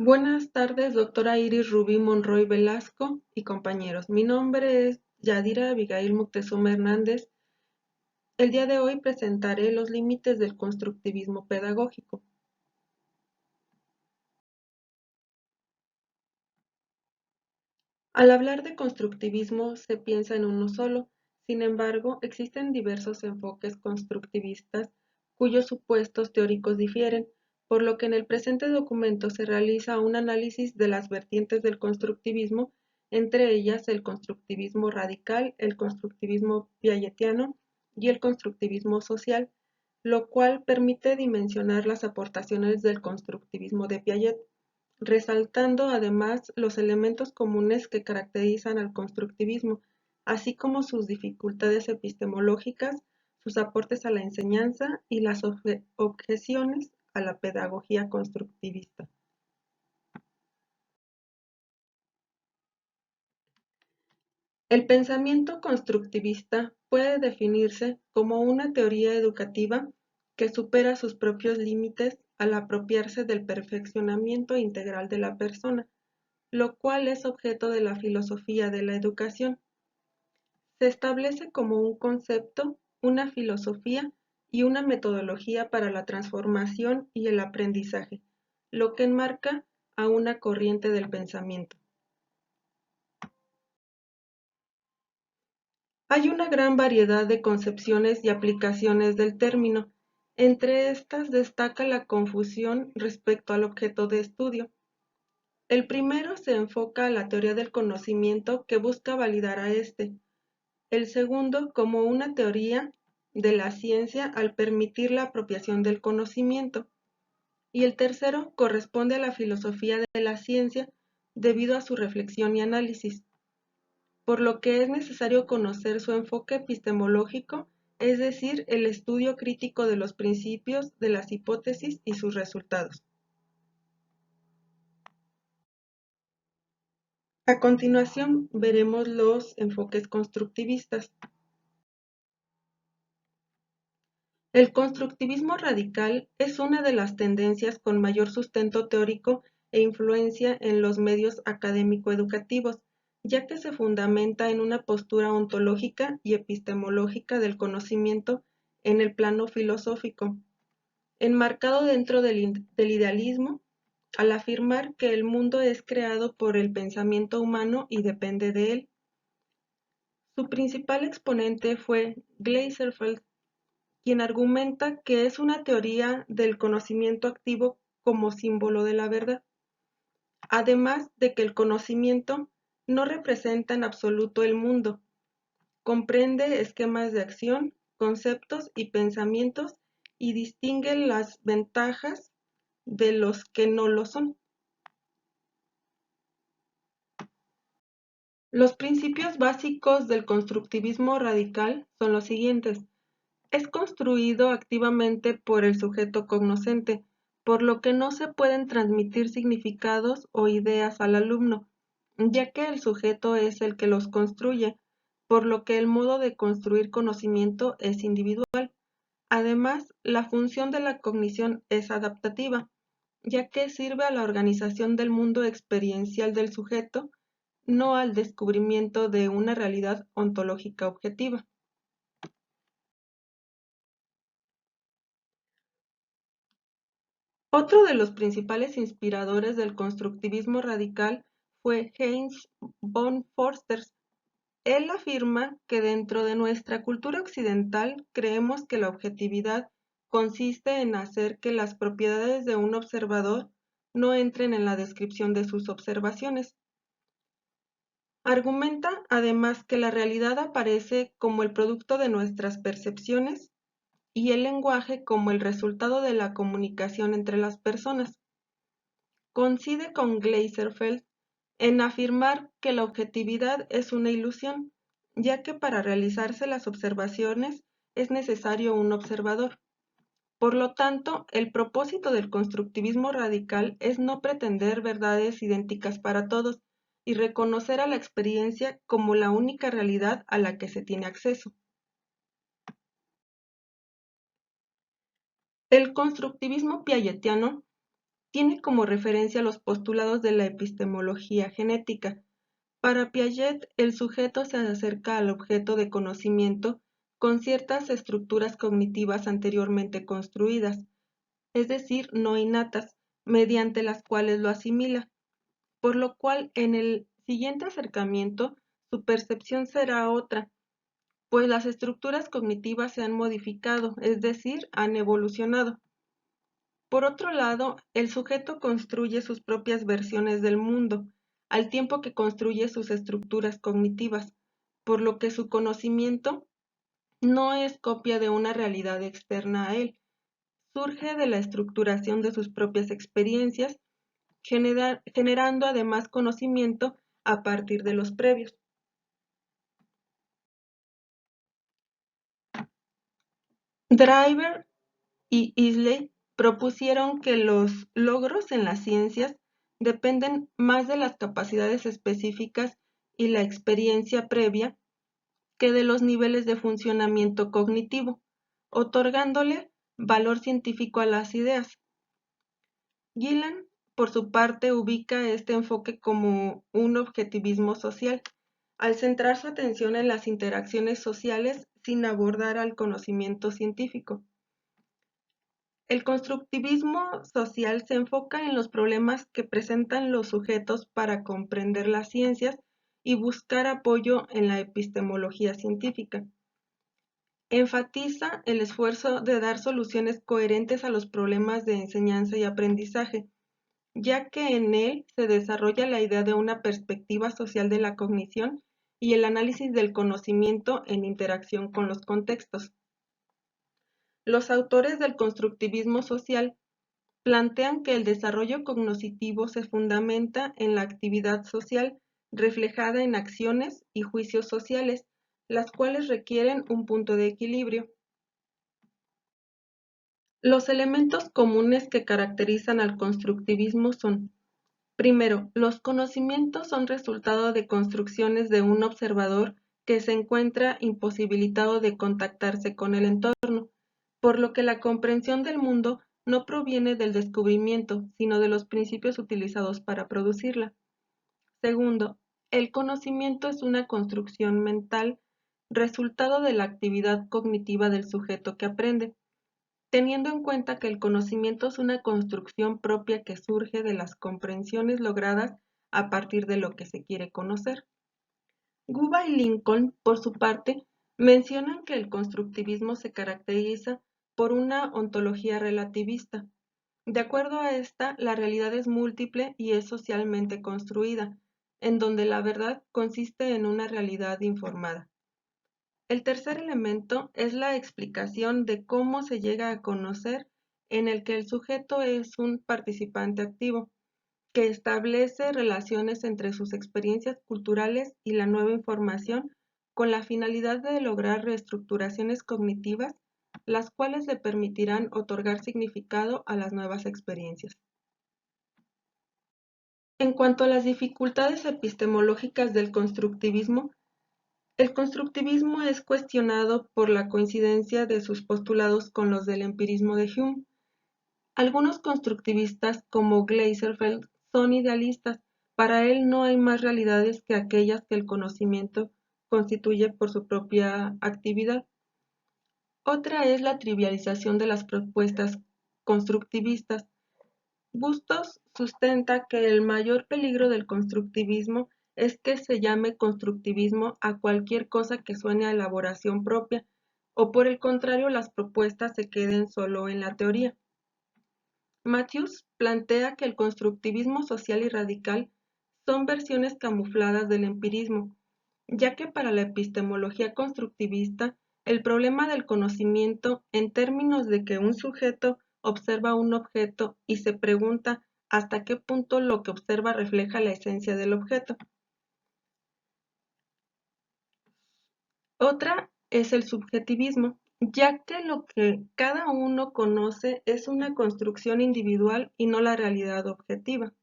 Buenas tardes, doctora Iris Rubí Monroy Velasco y compañeros. Mi nombre es Yadira Abigail Moctezuma Hernández. El día de hoy presentaré los límites del constructivismo pedagógico. Al hablar de constructivismo se piensa en uno solo. Sin embargo, existen diversos enfoques constructivistas cuyos supuestos teóricos difieren, por lo que en el presente documento se realiza un análisis de las vertientes del constructivismo, entre ellas el constructivismo radical, el constructivismo piagetiano y el constructivismo social, lo cual permite dimensionar las aportaciones del constructivismo de Piaget, resaltando además los elementos comunes que caracterizan al constructivismo, así como sus dificultades epistemológicas, sus aportes a la enseñanza y las objeciones a la pedagogía constructivista. El pensamiento constructivista puede definirse como una teoría educativa que supera sus propios límites al apropiarse del perfeccionamiento integral de la persona, lo cual es objeto de la filosofía de la educación. Se establece como un concepto, una filosofía y una metodología para la transformación y el aprendizaje, lo que enmarca a una corriente del pensamiento. Hay una gran variedad de concepciones y aplicaciones del término. Entre estas destaca la confusión respecto al objeto de estudio. El primero se enfoca a la teoría del conocimiento que busca validar a este. El segundo como una teoría de la ciencia al permitir la apropiación del conocimiento. Y el tercero corresponde a la filosofía de la ciencia debido a su reflexión y análisis, por lo que es necesario conocer su enfoque epistemológico, es decir, el estudio crítico de los principios, de las hipótesis y sus resultados. A continuación veremos los enfoques constructivistas. El constructivismo radical es una de las tendencias con mayor sustento teórico e influencia en los medios académico-educativos, ya que se fundamenta en una postura ontológica y epistemológica del conocimiento en el plano filosófico, enmarcado dentro del idealismo, al afirmar que el mundo es creado por el pensamiento humano y depende de él. Su principal exponente fue Gleiserfeld, quien argumenta que es una teoría del conocimiento activo como símbolo de la verdad, además de que el conocimiento no representa en absoluto el mundo, comprende esquemas de acción, conceptos y pensamientos y distingue las ventajas de los que no lo son. Los principios básicos del constructivismo radical son los siguientes. Es construido activamente por el sujeto cognoscente, por lo que no se pueden transmitir significados o ideas al alumno, ya que el sujeto es el que los construye, por lo que el modo de construir conocimiento es individual. Además, la función de la cognición es adaptativa, ya que sirve a la organización del mundo experiencial del sujeto, no al descubrimiento de una realidad ontológica objetiva. Otro de los principales inspiradores del constructivismo radical fue Heinz von Forster. Él afirma que dentro de nuestra cultura occidental creemos que la objetividad consiste en hacer que las propiedades de un observador no entren en la descripción de sus observaciones. Argumenta además que la realidad aparece como el producto de nuestras percepciones y el lenguaje como el resultado de la comunicación entre las personas. Coincide con Gleiserfeld en afirmar que la objetividad es una ilusión, ya que para realizarse las observaciones es necesario un observador. Por lo tanto, el propósito del constructivismo radical es no pretender verdades idénticas para todos y reconocer a la experiencia como la única realidad a la que se tiene acceso. El constructivismo piagetiano tiene como referencia los postulados de la epistemología genética. Para Piaget, el sujeto se acerca al objeto de conocimiento con ciertas estructuras cognitivas anteriormente construidas, es decir, no innatas, mediante las cuales lo asimila, por lo cual en el siguiente acercamiento su percepción será otra, pues las estructuras cognitivas se han modificado, es decir, han evolucionado. Por otro lado, el sujeto construye sus propias versiones del mundo, al tiempo que construye sus estructuras cognitivas, por lo que su conocimiento no es copia de una realidad externa a él, surge de la estructuración de sus propias experiencias, generando además conocimiento a partir de los previos. Driver y Isley propusieron que los logros en las ciencias dependen más de las capacidades específicas y la experiencia previa que de los niveles de funcionamiento cognitivo, otorgándole valor científico a las ideas. Gillan, por su parte, ubica este enfoque como un objetivismo social, al centrar su atención en las interacciones sociales sin abordar al conocimiento científico. El constructivismo social se enfoca en los problemas que presentan los sujetos para comprender las ciencias y buscar apoyo en la epistemología científica. Enfatiza el esfuerzo de dar soluciones coherentes a los problemas de enseñanza y aprendizaje, ya que en él se desarrolla la idea de una perspectiva social de la cognición y el análisis del conocimiento en interacción con los contextos. Los autores del constructivismo social plantean que el desarrollo cognitivo se fundamenta en la actividad social reflejada en acciones y juicios sociales, las cuales requieren un punto de equilibrio. Los elementos comunes que caracterizan al constructivismo son: primero, los conocimientos son resultado de construcciones de un observador que se encuentra imposibilitado de contactarse con el entorno, por lo que la comprensión del mundo no proviene del descubrimiento, sino de los principios utilizados para producirla. Segundo, el conocimiento es una construcción mental, resultado de la actividad cognitiva del sujeto que aprende, teniendo en cuenta que el conocimiento es una construcción propia que surge de las comprensiones logradas a partir de lo que se quiere conocer. Guba y Lincoln, por su parte, mencionan que el constructivismo se caracteriza por una ontología relativista. De acuerdo a esta, la realidad es múltiple y es socialmente construida, en donde la verdad consiste en una realidad informada. El tercer elemento es la explicación de cómo se llega a conocer, en el que el sujeto es un participante activo, que establece relaciones entre sus experiencias culturales y la nueva información con la finalidad de lograr reestructuraciones cognitivas, las cuales le permitirán otorgar significado a las nuevas experiencias. En cuanto a las dificultades epistemológicas del constructivismo, el constructivismo es cuestionado por la coincidencia de sus postulados con los del empirismo de Hume. Algunos constructivistas, como Gleiserfeld, son idealistas. Para él no hay más realidades que aquellas que el conocimiento constituye por su propia actividad. Otra es la trivialización de las propuestas constructivistas. Bustos sustenta que el mayor peligro del constructivismo es que se llame constructivismo a cualquier cosa que suene a elaboración propia, o por el contrario las propuestas se queden solo en la teoría. Matthews plantea que el constructivismo social y radical son versiones camufladas del empirismo, ya que para la epistemología constructivista, el problema del conocimiento en términos de que un sujeto observa un objeto y se pregunta hasta qué punto lo que observa refleja la esencia del objeto. Otra es el subjetivismo, ya que lo que cada uno conoce es una construcción individual y no la realidad objetiva.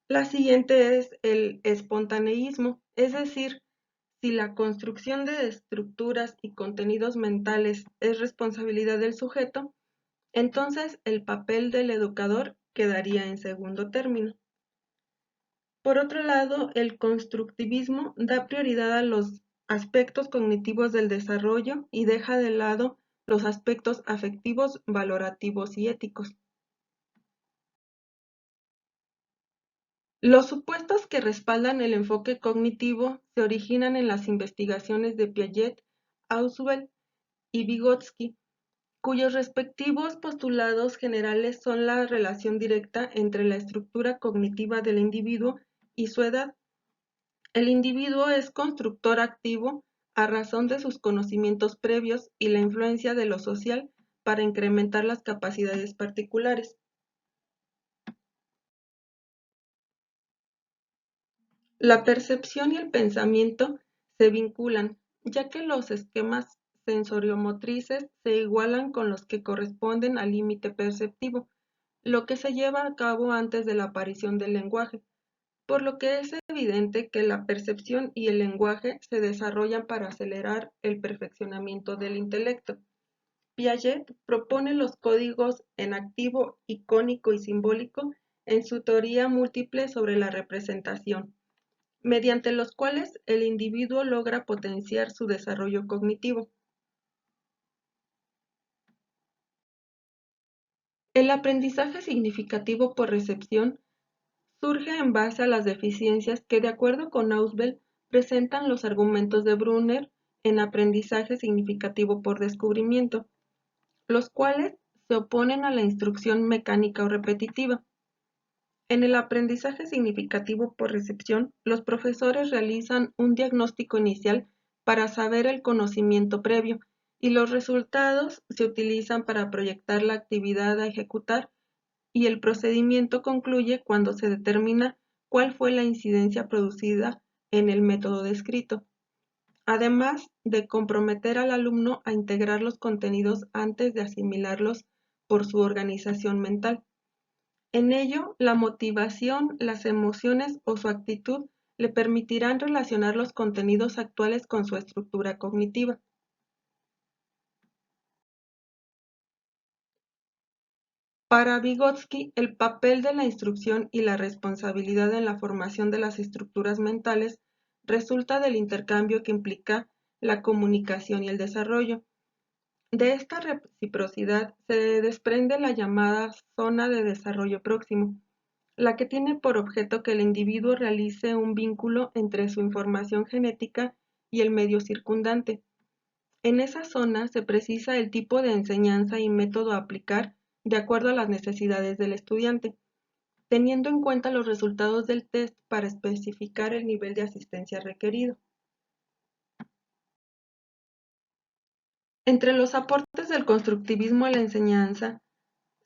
La siguiente es el espontaneísmo, es decir, si la construcción de estructuras y contenidos mentales es responsabilidad del sujeto, Entonces el papel del educador quedaría en segundo término. Por otro lado, el constructivismo da prioridad a los aspectos cognitivos del desarrollo y deja de lado los aspectos afectivos, valorativos y éticos. Los supuestos que respaldan el enfoque cognitivo se originan en las investigaciones de Piaget, Ausubel y Vygotsky, cuyos respectivos postulados generales son la relación directa entre la estructura cognitiva del individuo y su edad. El individuo es constructor activo a razón de sus conocimientos previos y la influencia de lo social para incrementar las capacidades particulares. La percepción y el pensamiento se vinculan, ya que los esquemas sensoriomotrices se igualan con los que corresponden al límite perceptivo, lo que se lleva a cabo antes de la aparición del lenguaje, por lo que es evidente que la percepción y el lenguaje se desarrollan para acelerar el perfeccionamiento del intelecto. Piaget propone los códigos en activo, icónico y simbólico en su teoría múltiple sobre la representación, mediante los cuales el individuo logra potenciar su desarrollo cognitivo. El aprendizaje significativo por recepción surge en base a las deficiencias que, de acuerdo con Ausubel, presentan los argumentos de Brunner en aprendizaje significativo por descubrimiento, los cuales se oponen a la instrucción mecánica o repetitiva. En el aprendizaje significativo por recepción, los profesores realizan un diagnóstico inicial para saber el conocimiento previo y los resultados se utilizan para proyectar la actividad a ejecutar y el procedimiento concluye cuando se determina cuál fue la incidencia producida en el método descrito, además de comprometer al alumno a integrar los contenidos antes de asimilarlos por su organización mental. En ello, la motivación, las emociones o su actitud le permitirán relacionar los contenidos actuales con su estructura cognitiva. Para Vygotsky, el papel de la instrucción y la responsabilidad en la formación de las estructuras mentales resulta del intercambio que implica la comunicación y el desarrollo. De esta reciprocidad se desprende la llamada zona de desarrollo próximo, la que tiene por objeto que el individuo realice un vínculo entre su información genética y el medio circundante. En esa zona se precisa el tipo de enseñanza y método a aplicar de acuerdo a las necesidades del estudiante, teniendo en cuenta los resultados del test para especificar el nivel de asistencia requerido. Entre los aportes del constructivismo a la enseñanza,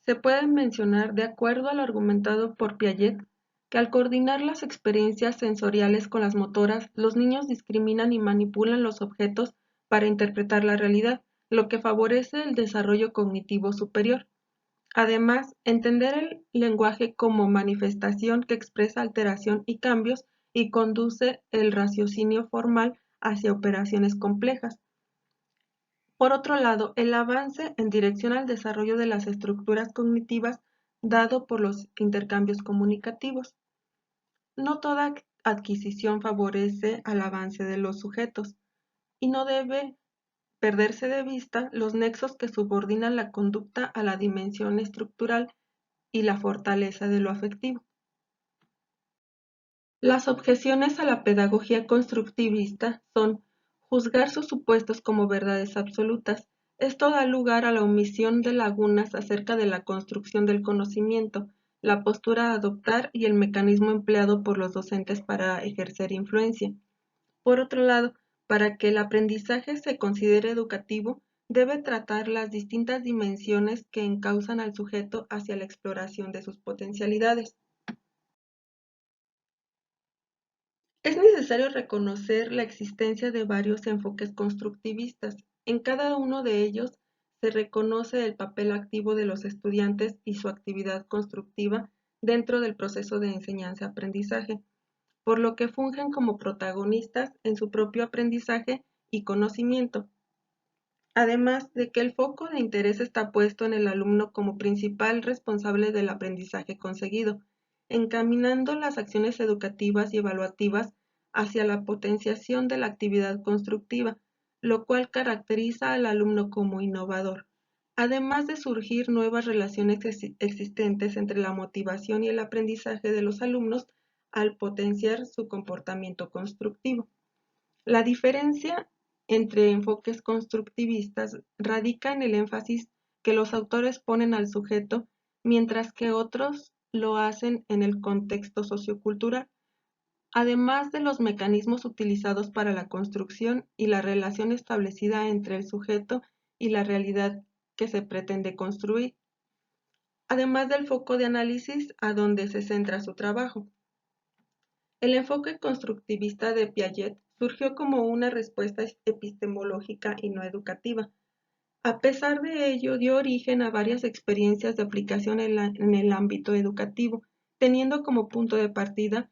se puede mencionar, de acuerdo al argumentado por Piaget, que al coordinar las experiencias sensoriales con las motoras, los niños discriminan y manipulan los objetos para interpretar la realidad, lo que favorece el desarrollo cognitivo superior. Además, entender el lenguaje como manifestación que expresa alteración y cambios y conduce el raciocinio formal hacia operaciones complejas. Por otro lado, el avance en dirección al desarrollo de las estructuras cognitivas dado por los intercambios comunicativos. No toda adquisición favorece al avance de los sujetos y no debe perderse de vista los nexos que subordinan la conducta a la dimensión estructural y la fortaleza de lo afectivo. Las objeciones a la pedagogía constructivista son juzgar sus supuestos como verdades absolutas. Esto da lugar a la omisión de lagunas acerca de la construcción del conocimiento, la postura a adoptar y el mecanismo empleado por los docentes para ejercer influencia. Por otro lado, para que el aprendizaje se considere educativo, debe tratar las distintas dimensiones que encausan al sujeto hacia la exploración de sus potencialidades. Es necesario reconocer la existencia de varios enfoques constructivistas. En cada uno de ellos se reconoce el papel activo de los estudiantes y su actividad constructiva dentro del proceso de enseñanza-aprendizaje, por lo que fungen como protagonistas en su propio aprendizaje y conocimiento. además de que el foco de interés está puesto en el alumno como principal responsable del aprendizaje conseguido, encaminando las acciones educativas y evaluativas hacia la potenciación de la actividad constructiva, lo cual caracteriza al alumno como innovador, además de surgir nuevas relaciones existentes entre la motivación y el aprendizaje de los alumnos al potenciar su comportamiento constructivo. La diferencia entre enfoques constructivistas radica en el énfasis que los autores ponen al sujeto, mientras que otros lo hacen en el contexto sociocultural, además de los mecanismos utilizados para la construcción y la relación establecida entre el sujeto y la realidad que se pretende construir, además del foco de análisis a donde se centra su trabajo. El enfoque constructivista de Piaget surgió como una respuesta epistemológica y no educativa. A pesar de ello, dio origen a varias experiencias de aplicación en el ámbito educativo, teniendo como punto de partida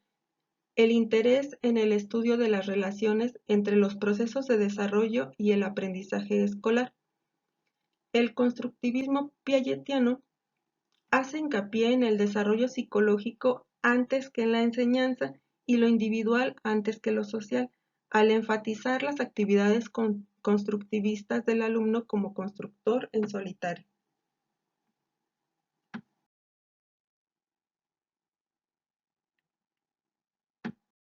el interés en el estudio de las relaciones entre los procesos de desarrollo y el aprendizaje escolar. El constructivismo piagetiano hace hincapié en el desarrollo psicológico antes que en la enseñanza y lo individual antes que lo social, al enfatizar las actividades constructivistas del alumno como constructor en solitario.